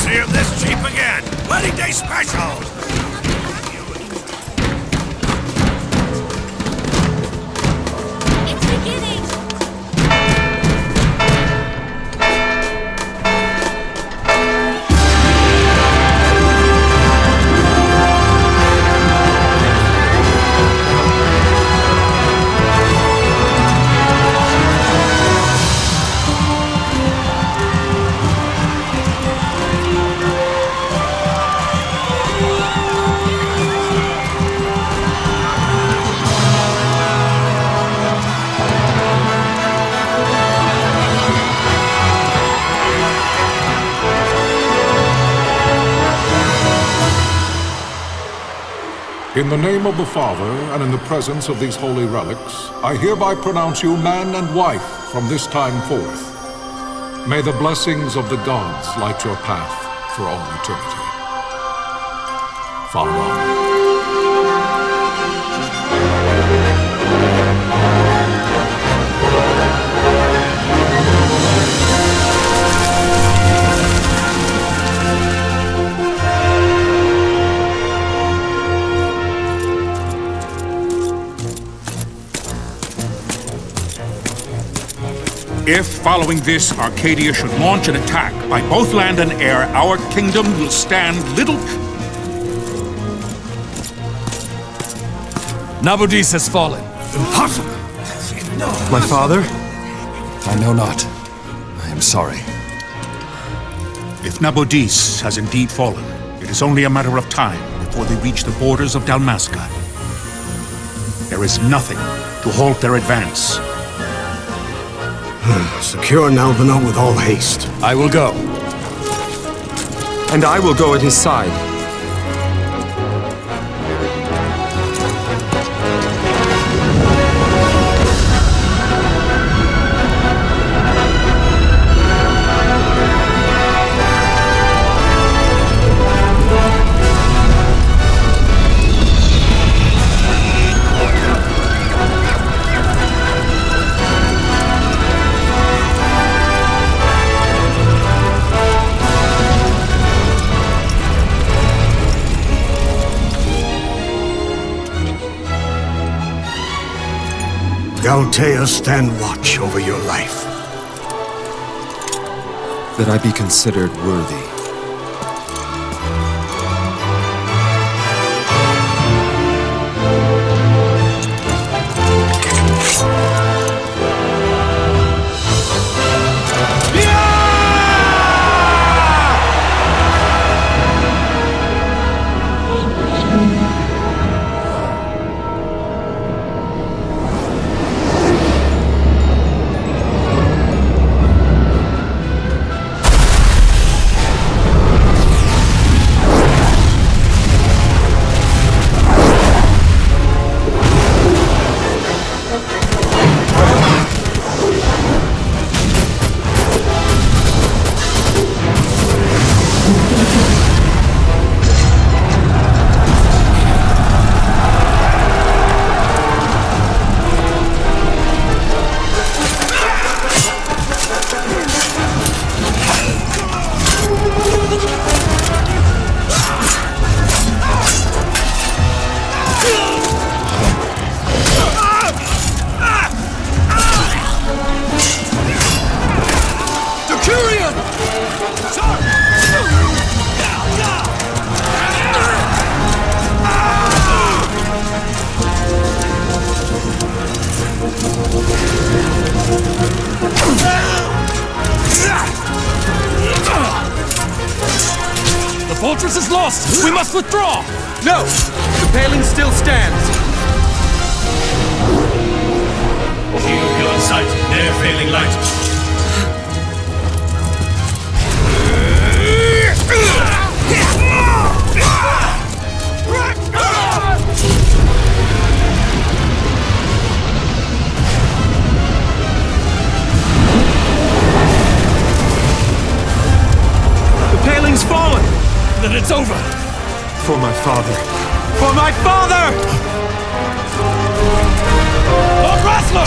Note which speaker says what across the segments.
Speaker 1: see him this cheap again. Wedding Day special!
Speaker 2: It's beginning!
Speaker 3: In the name of the Father, and in the presence of these holy relics, I hereby pronounce you man and wife from this time forth. May the blessings of the gods light your path for all eternity. Farewell.
Speaker 4: If, following this, Arcadia should launch an attack by both land and air, our kingdom will stand little...
Speaker 5: Nabudis has fallen.
Speaker 1: Impossible!
Speaker 5: My father? I know not. I am sorry.
Speaker 4: If Nabudis has indeed fallen, it is only a matter of time before they reach the borders of Dalmasca. There is nothing to halt their advance.
Speaker 1: Secure Nalvana with all haste.
Speaker 5: I will go.
Speaker 6: And I will go at his side.
Speaker 1: Galtea, stand watch over your life.
Speaker 6: That I be considered worthy.
Speaker 5: The fortress is lost! We must withdraw!
Speaker 6: No! The paling still stands!
Speaker 7: Shield beyond sight, ne'er failing light.
Speaker 6: The paling's fallen!
Speaker 5: Then it's over!
Speaker 6: For my father! For my father!
Speaker 5: Lord Wrestler!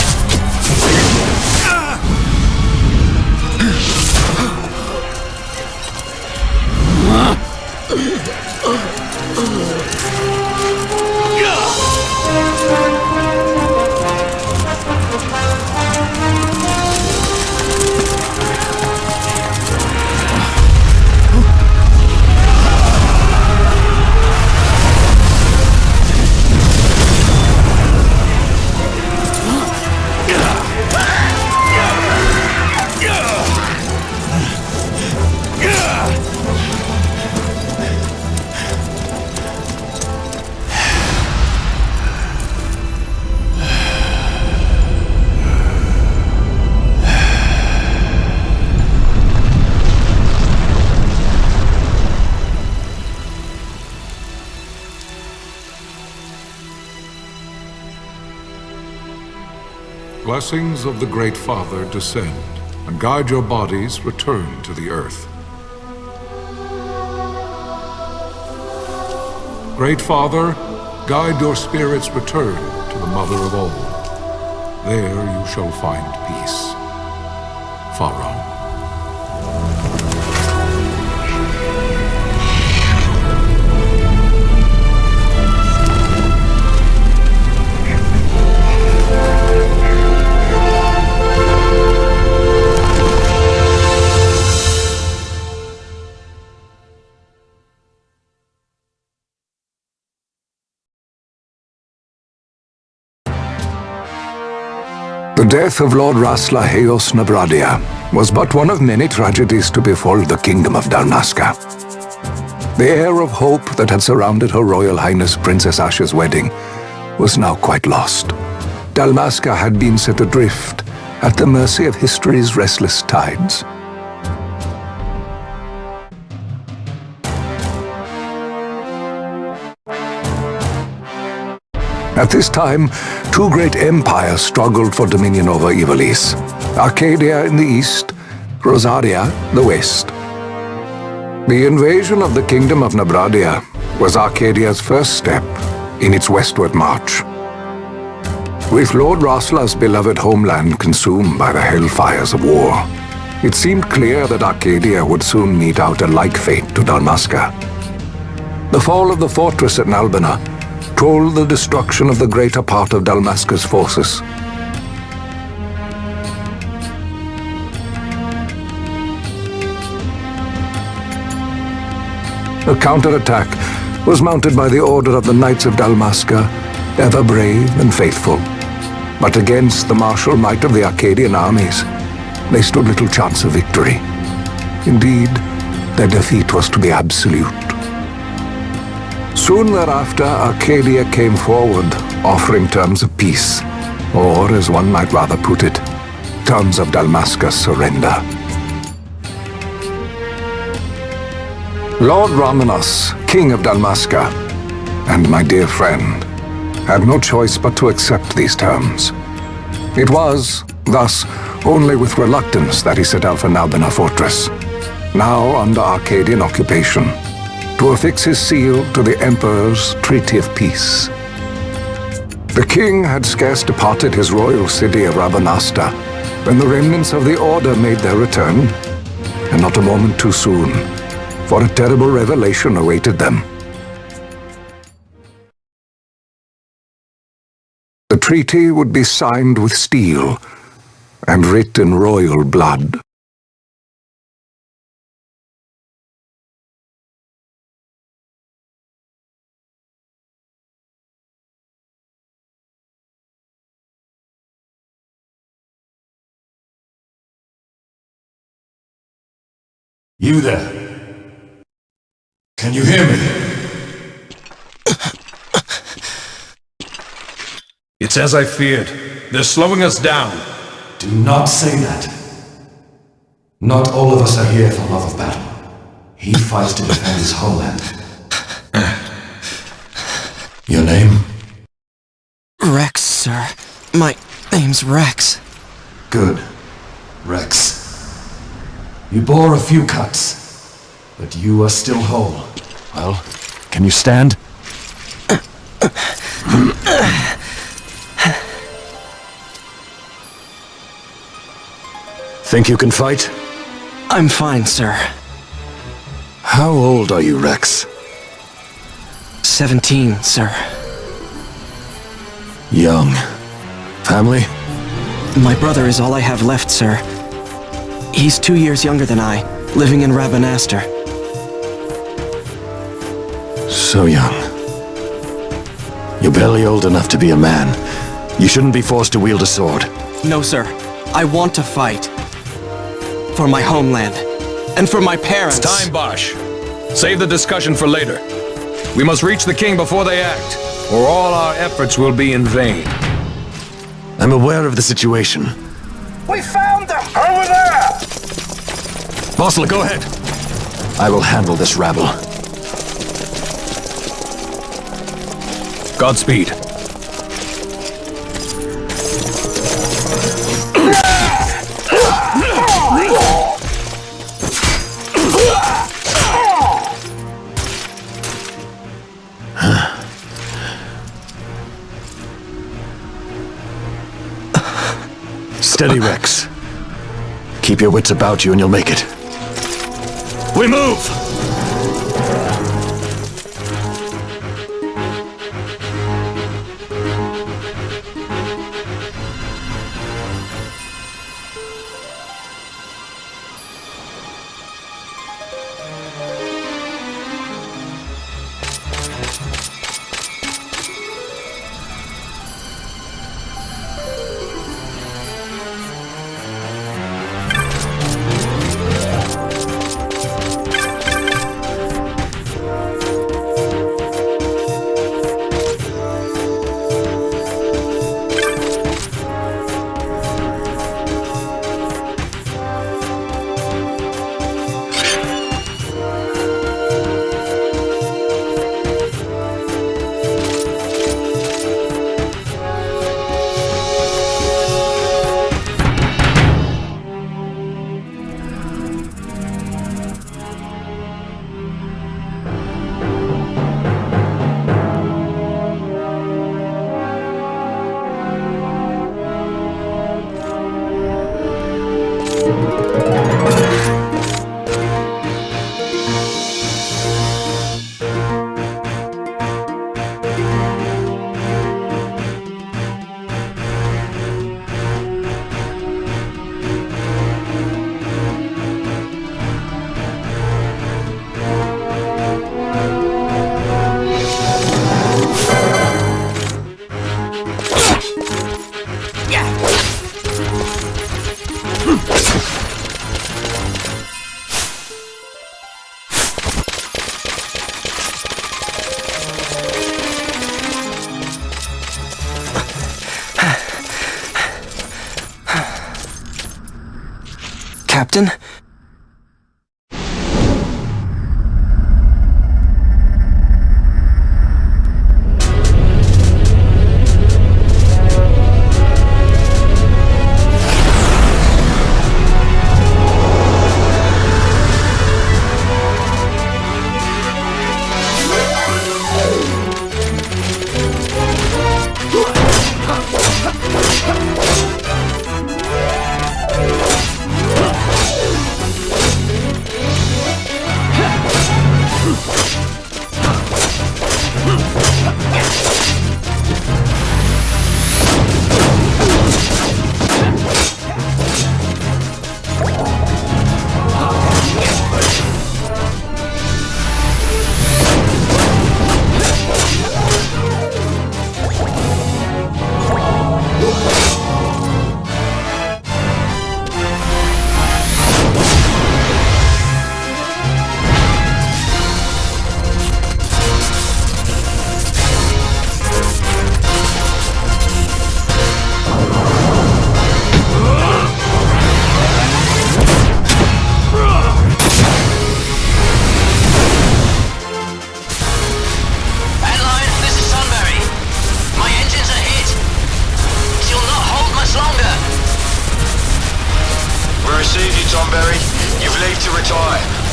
Speaker 3: Blessings of the Great Father descend, and guide your bodies return to the earth. Great Father, guide your spirits return to the Mother of all. There you shall find peace. Pharaoh.
Speaker 2: The death of Lord Rasla Nabradia was but one of many tragedies to befall the kingdom of Dalmasca. The air of hope that had surrounded Her Royal Highness Princess Asha's wedding was now quite lost. Dalmasca had been set adrift at the mercy of history's restless tides. At this time, two great empires struggled for dominion over Ivalice: Arcadia in the east, Rosaria the west. The invasion of the kingdom of Nabradia was Arcadia's first step in its westward march. With Lord Rasla's beloved homeland consumed by the hellfires of war, it seemed clear that Arcadia would soon mete out a like fate to Dalmasca. The fall of the fortress at Nalbina told the destruction of the greater part of Dalmasca's forces. A counterattack was mounted by the order of the Knights of Dalmasca, ever brave and faithful. But against the martial might of the Arcadian armies, they stood little chance of victory. Indeed, their defeat was to be absolute. Soon thereafter, Arcadia came forward, offering terms of peace, or, as one might rather put it, terms of Dalmasca's surrender. Lord Ramenas, King of Dalmasca, and my dear friend, had no choice but to accept these terms. It was, thus, only with reluctance that he set out for Nalbina Fortress, now under Arcadian occupation, to affix his seal to the Emperor's Treaty of Peace. The king had scarce departed his royal city of Rabanasta when the remnants of the Order made their return, and not a moment too soon, for a terrible revelation awaited them. The treaty would be signed with steel and writ in royal blood.
Speaker 7: You there? Can you hear me?
Speaker 6: It's as I feared. They're slowing us down.
Speaker 7: Do not say that. Not all of us are here for love of battle. He fights to defend his homeland. Your name?
Speaker 8: Rex, sir. My name's Rex.
Speaker 7: Good. Rex. You bore a few cuts, but you are still whole. Well, can you stand? Think you can fight?
Speaker 8: I'm fine, sir.
Speaker 7: How old are you, Rex?
Speaker 8: 17, sir.
Speaker 7: Young. Family?
Speaker 8: My brother is all I have left, sir. He's 2 years younger than I, living in Rabanastre.
Speaker 7: So young. You're barely old enough to be a man. You shouldn't be forced to wield a sword.
Speaker 8: No, sir. I want to fight. For my homeland. And for my parents.
Speaker 6: It's time, Bosch. Save the discussion for later. We must reach the king before they act, or all our efforts will be in vain.
Speaker 7: I'm aware of the situation.
Speaker 1: We found them! Over there!
Speaker 7: Bossler, go ahead. I will handle this rabble.
Speaker 6: Godspeed.
Speaker 7: Steady, Rex. Keep your wits about you and you'll make it. We move!
Speaker 8: Captain?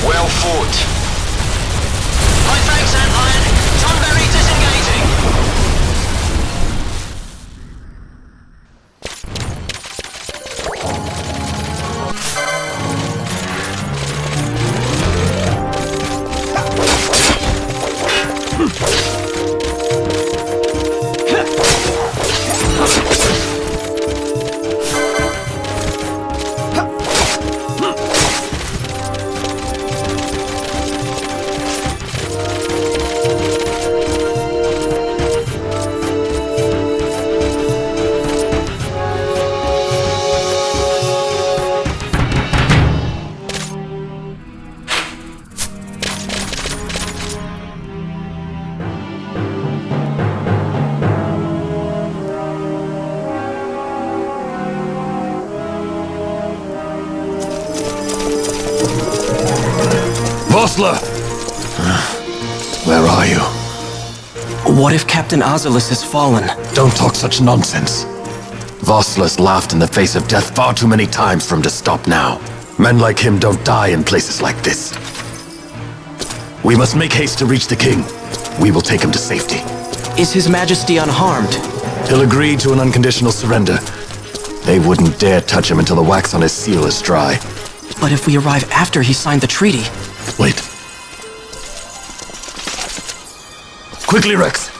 Speaker 9: Well fought.
Speaker 10: My thanks, Antlion. Tonberry disengaging.
Speaker 7: Vossler! Where are you?
Speaker 8: What if Captain Oculus has fallen?
Speaker 7: Don't talk such nonsense. Vossler's laughed in the face of death far too many times for him to stop now. Men like him don't die in places like this. We must make haste to reach the king. We will take him to safety.
Speaker 8: Is His Majesty unharmed?
Speaker 7: He'll agree to an unconditional surrender. They wouldn't dare touch him until the wax on his seal is dry.
Speaker 8: But if we arrive after he signed the treaty...
Speaker 7: Wait. Quickly, Rex!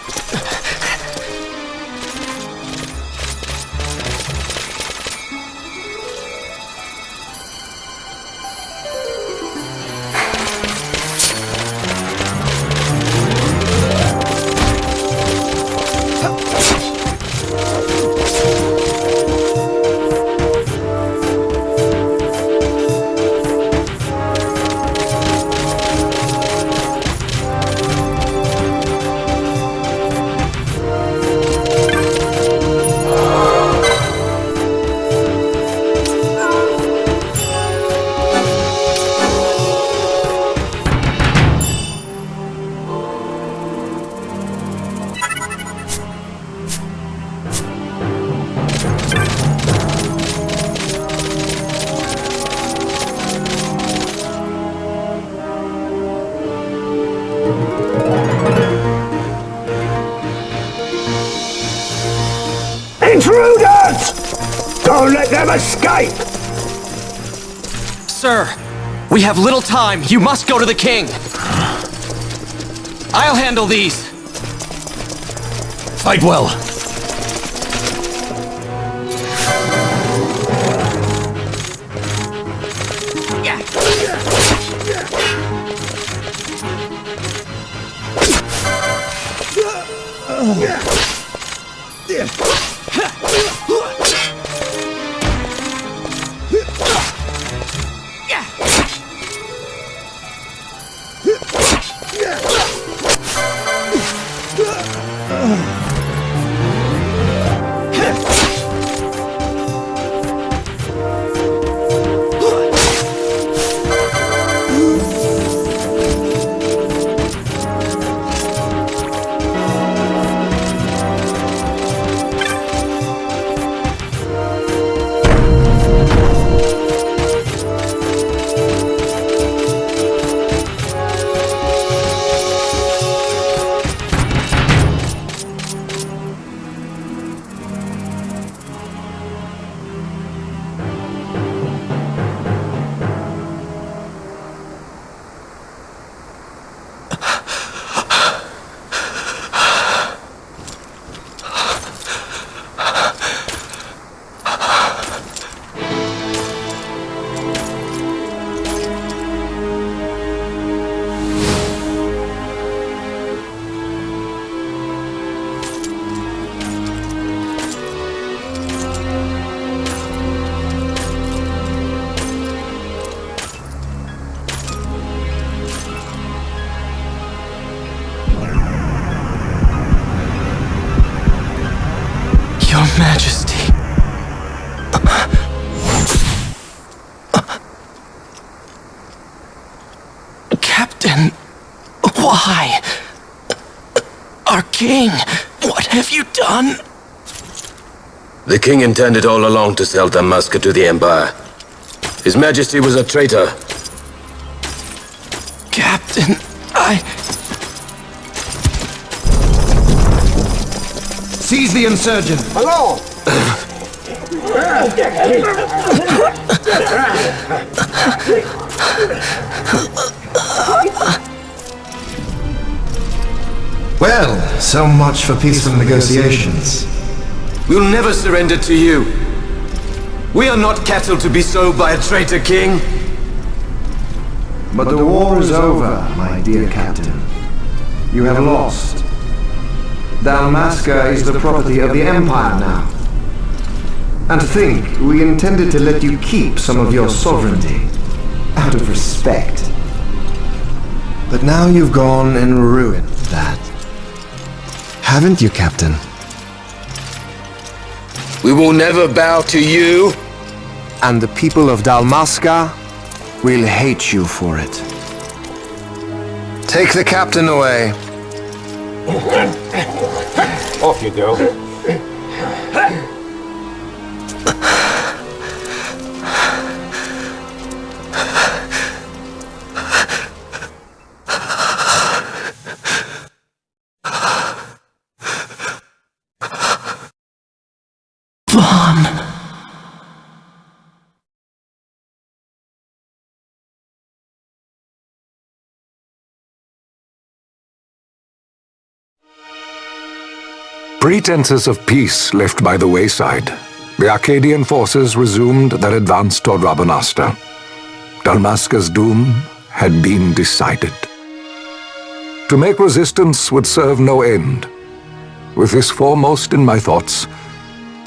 Speaker 1: Intruders! Don't let them escape!
Speaker 8: Sir, we have little time. You must go to the king. I'll handle these.
Speaker 7: Fight well.
Speaker 8: Your Majesty. Captain, why? Our king, what have you done?
Speaker 9: The king intended all along to sell Dalmasca to the Empire. His Majesty was a traitor.
Speaker 8: Captain,
Speaker 5: Seize the insurgent!
Speaker 1: Along!
Speaker 5: Well, so much for peaceful negotiations.
Speaker 9: We'll never surrender to you. We are not cattle to be sold by a traitor king.
Speaker 5: But the war is over, my dear captain. You have lost. Dalmasca is the property of the Empire now. And to think, we intended to let you keep some of your sovereignty, out of respect. But now you've gone and ruined that. Haven't you, Captain?
Speaker 9: We will never bow to you.
Speaker 5: And the people of Dalmasca will hate you for it. Take the captain away.
Speaker 1: Off you go.
Speaker 2: Pretenses of peace left by the wayside, the Arcadian forces resumed their advance toward Rabanasta. Dalmasca's doom had been decided. To make resistance would serve no end. With this foremost in my thoughts,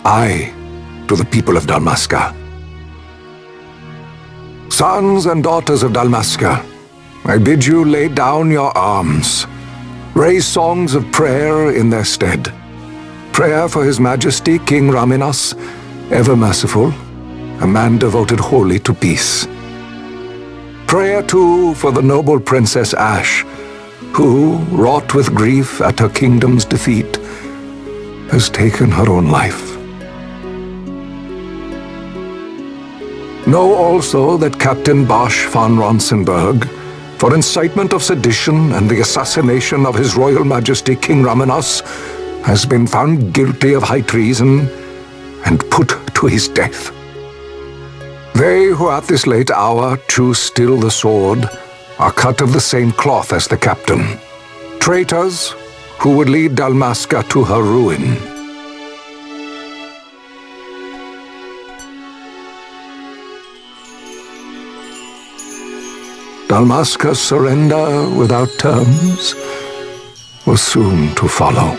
Speaker 2: I to the people of Dalmasca. Sons and daughters of Dalmasca, I bid you lay down your arms. Raise songs of prayer in their stead. Prayer for His Majesty King Raminas, ever merciful, a man devoted wholly to peace. Prayer, too, for the noble Princess Ash, who, wrought with grief at her kingdom's defeat, has taken her own life. Know also that Captain Bosch von Ronsenberg, for incitement of sedition and the assassination of His Royal Majesty King Raminas, has been found guilty of high treason and put to his death. They who at this late hour choose still the sword are cut of the same cloth as the captain. Traitors who would lead Dalmasca to her ruin. Dalmasca's surrender without terms was soon to follow.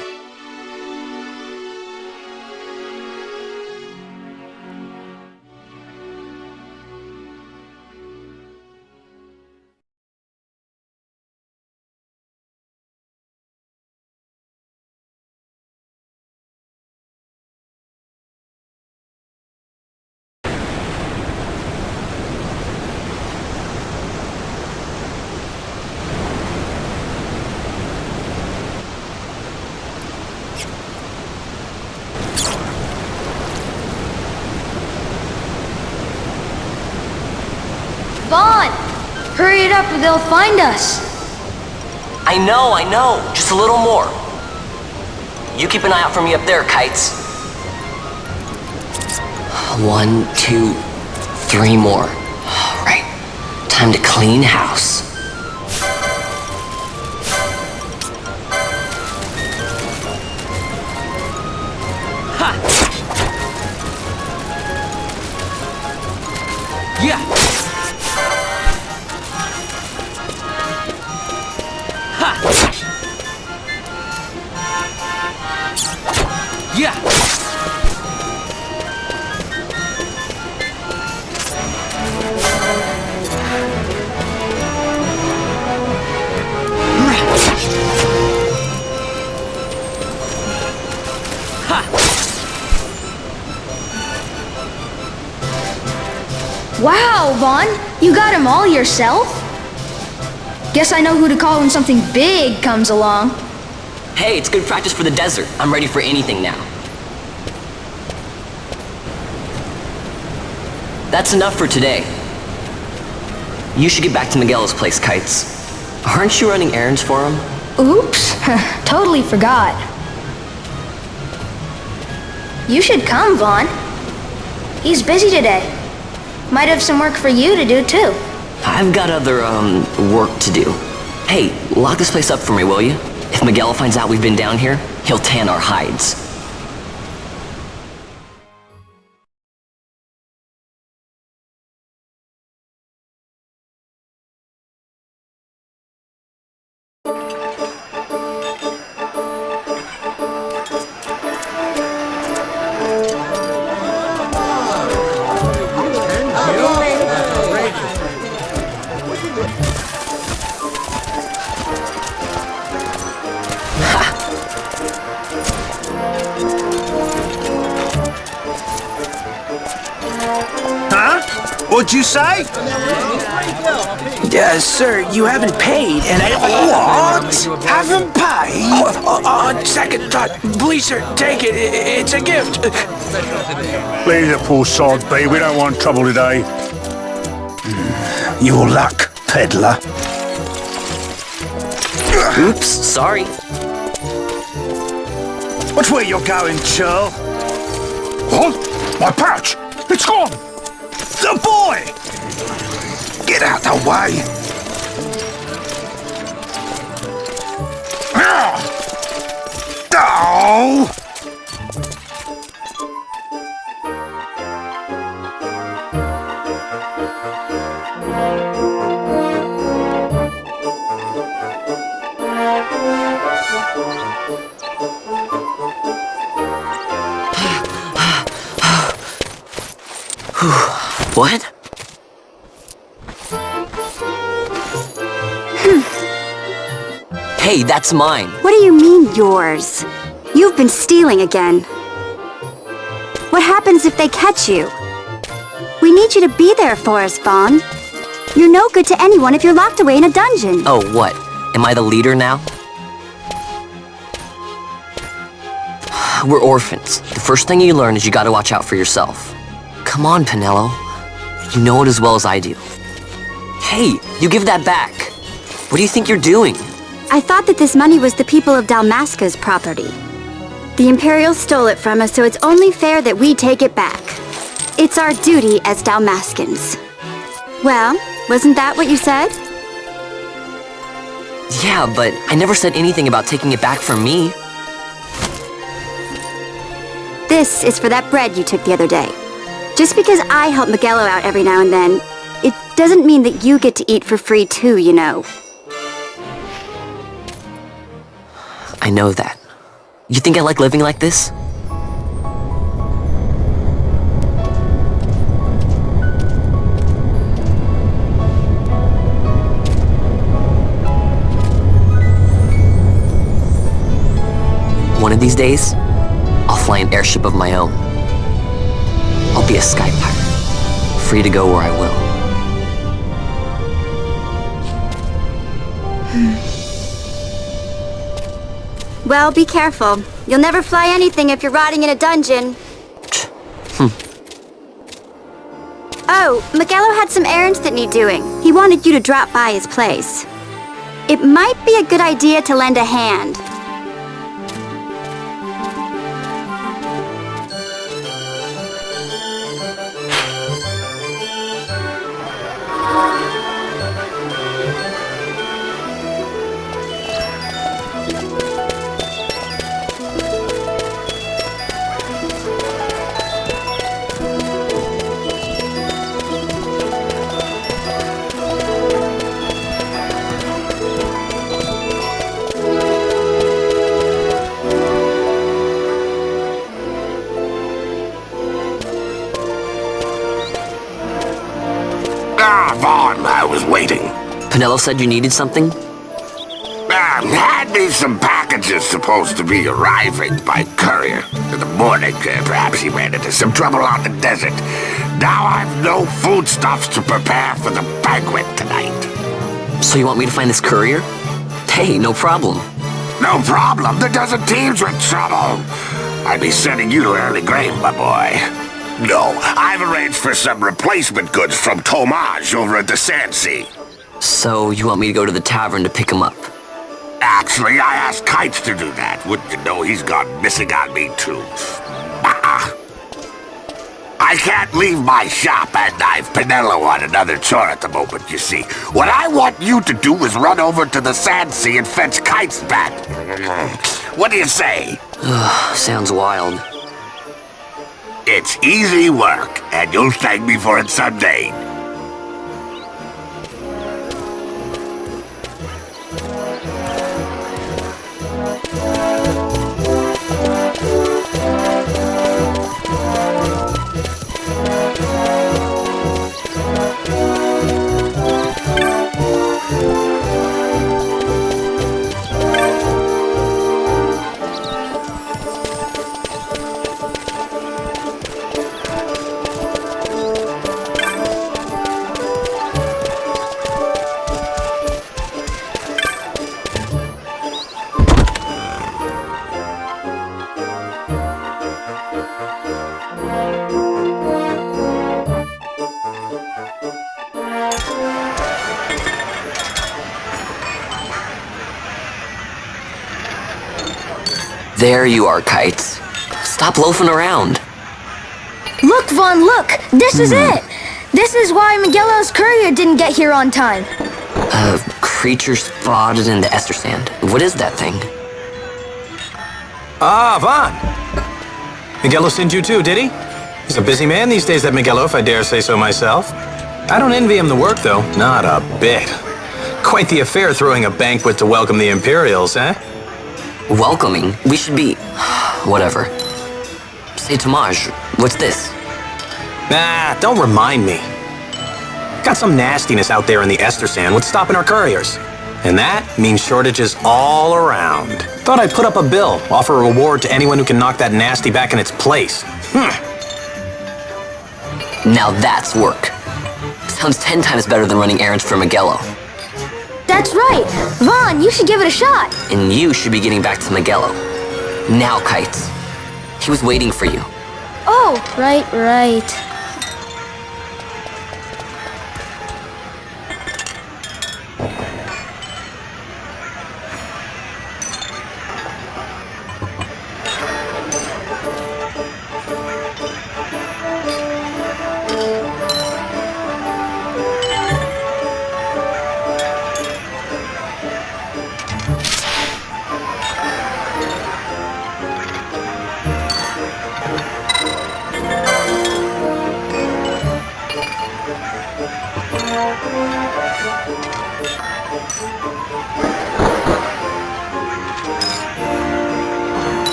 Speaker 11: Vaughn! Hurry it up or they'll find us!
Speaker 10: I know. Just a little more. You keep an eye out for me up there, Kites. 1, 2, 3 more. Right. Time to clean house. Ha! Yeah! Yeah!
Speaker 11: Wow, Vaughn! You got him all yourself? Guess I know who to call when something big comes along.
Speaker 10: Hey, it's good practice for the desert. I'm ready for anything now. That's enough for today. You should get back to Miguel's place, Kites. Aren't you running errands for him?
Speaker 11: Oops, totally forgot. You should come, Vaughn. He's busy today. Might have some work for you to do, too.
Speaker 10: I've got other, work to do. Hey, lock this place up for me, will you? If Miguel finds out we've been down here, he'll tan our hides.
Speaker 12: What'd you say? Sir, you haven't paid, and I... What? Haven't paid? Second thought. Please, sir, take it. It's a gift.
Speaker 4: Leave the poor sod be. We don't want trouble today. Your luck, peddler.
Speaker 10: Oops, sorry.
Speaker 4: Watch where you're going, churl. What? My pouch! It's gone! The boy! Get out the way! Oh!
Speaker 10: What? Hey, that's mine.
Speaker 13: What do you mean, yours? You've been stealing again. What happens if they catch you? We need you to be there for us, Vaughn. You're no good to anyone if you're locked away in a dungeon.
Speaker 10: Oh, what? Am I the leader now? We're orphans. The first thing you learn is you gotta watch out for yourself. Come on, Pinello. You know it as well as I do. Hey, you give that back. What do you think you're doing?
Speaker 13: I thought that this money was the people of Dalmasca's property. The Imperials stole it from us, so it's only fair that we take it back. It's our duty as Dalmascans. Well, wasn't that what you said?
Speaker 10: Yeah, but I never said anything about taking it back from me.
Speaker 13: This is for that bread you took the other day. Just because I help Miguelo out every now and then, it doesn't mean that you get to eat for free too, you know.
Speaker 10: I know that. You think I like living like this? One of these days, I'll fly an airship of my own. I'll be a sky pirate, free to go where I will.
Speaker 13: Well, be careful. You'll never fly anything if you're rotting in a dungeon. Oh, Miguelo had some errands that need doing. He wanted you to drop by his place. It might be a good idea to lend a hand.
Speaker 14: Vaughn, I was waiting.
Speaker 10: Pinello said you needed something?
Speaker 14: Had me some packages supposed to be arriving by courier. In the morning, perhaps he ran into some trouble on the desert. Now I've no foodstuffs to prepare for the banquet tonight.
Speaker 10: So you want me to find this courier? Hey, no problem.
Speaker 14: No problem. The desert teem's with trouble. I'd be sending you to early grave, my boy. No, I've arranged for some replacement goods from Tomage over at the XII.
Speaker 10: So you want me to go to the tavern to pick him up?
Speaker 14: Actually, I asked Kites to do that. Wouldn't you know he's gone missing on me, too. I can't leave my shop, and I've Pinello on another chore at the moment, you see. What I want you to do is run over to the XII and fetch Kites back. What do you say?
Speaker 10: Sounds wild.
Speaker 14: It's easy work, and you'll thank me for it someday.
Speaker 10: There you are, Kites. Stop loafing around.
Speaker 11: Look, Vaughn, look! This is it! This is why Miguelo's courier didn't get here on time.
Speaker 10: Creature spotted in the Ester Sand. What is that thing?
Speaker 15: Ah, Vaughn! Miguelo sent you too, did he? He's a busy man these days, that Miguelo, if I dare say so myself. I don't envy him the work, though. Not a bit. Quite the affair throwing a banquet to welcome the Imperials, eh?
Speaker 10: Welcoming? We should be... whatever. Say, Tomaj, what's this?
Speaker 15: Nah, don't remind me. Got some nastiness out there in the Ester Sand. What's stopping our couriers? And that means shortages all around. Thought I'd put up a bill, offer a reward to anyone who can knock that nasty back in its place.
Speaker 10: Now that's work. Sounds 10 times better than running errands for Miguelo.
Speaker 11: That's right! Vaughn, you should give it a shot!
Speaker 10: And you should be getting back to Miguelo. Now, Kites. He was waiting for you.
Speaker 11: Oh, right.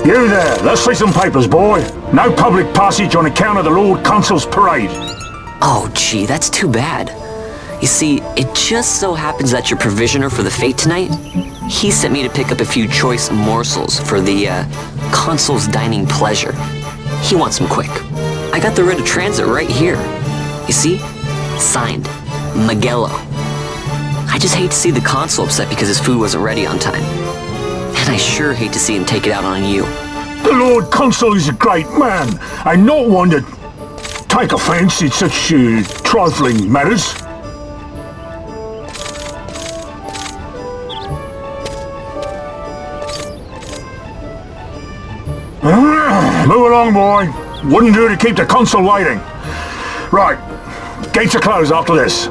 Speaker 16: You there, let's see some papers, boy. No public passage on account of the Lord Consul's parade.
Speaker 10: Oh, gee, that's too bad. You see, it just so happens that your provisioner for the fete tonight, he sent me to pick up a few choice morsels for the, Consul's dining pleasure. He wants them quick. I got the writ of transit right here. You see? Signed, Magello. I just hate to see the Consul upset because his food wasn't ready on time. And I sure hate to see him take it out on you.
Speaker 16: The Lord Consul is a great man, and not one to take offence in such trifling matters. Move along, boy. Wouldn't do to keep the Consul waiting. Right, gates are closed after this.